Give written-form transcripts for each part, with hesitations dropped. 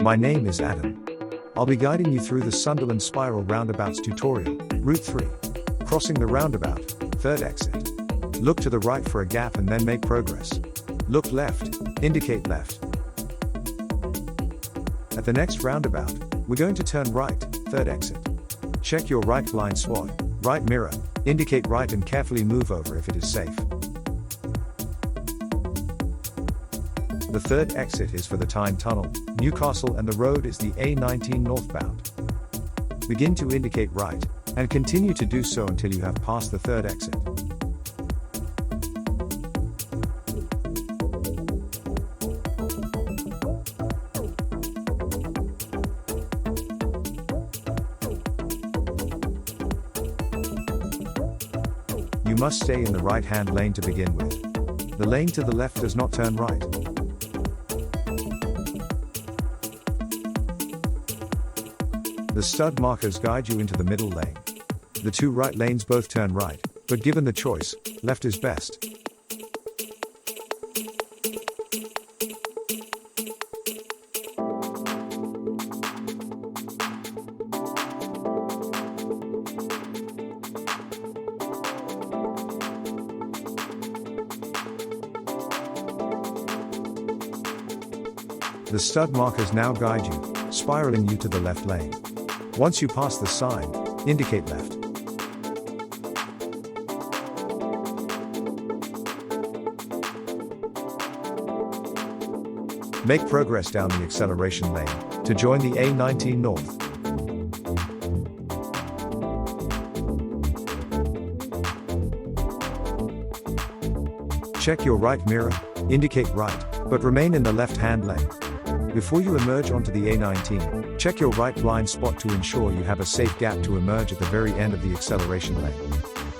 My name is Adam. I'll be guiding you through the Sunderland Spiral Roundabouts tutorial, Route 3. Crossing the roundabout, third exit. Look to the right for a gap and then make progress. Look left, indicate left. At the next roundabout, we're going to turn right, third exit. Check your right blind spot, right mirror, indicate right and carefully move over if it is safe. The third exit is for the Tyne Tunnel, Newcastle, and the road is the A19 northbound. Begin to indicate right, and continue to do so until you have passed the third exit. You must stay in the right-hand lane to begin with. The lane to the left does not turn right. The stud markers guide you into the middle lane. The two right lanes both turn right, but given the choice, left is best. The stud markers now guide you, spiraling you to the left lane. Once you pass the sign, indicate left. Make progress down the acceleration lane to join the A19 North. Check your right mirror, indicate right, but remain in the left-hand lane. Before you emerge onto the A19, check your right blind spot to ensure you have a safe gap to emerge at the very end of the acceleration lane.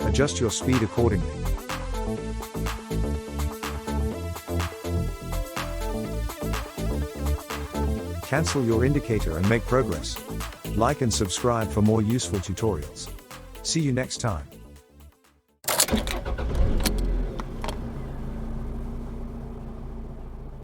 Adjust your speed accordingly. Cancel your indicator and make progress. Like and subscribe for more useful tutorials. See you next time.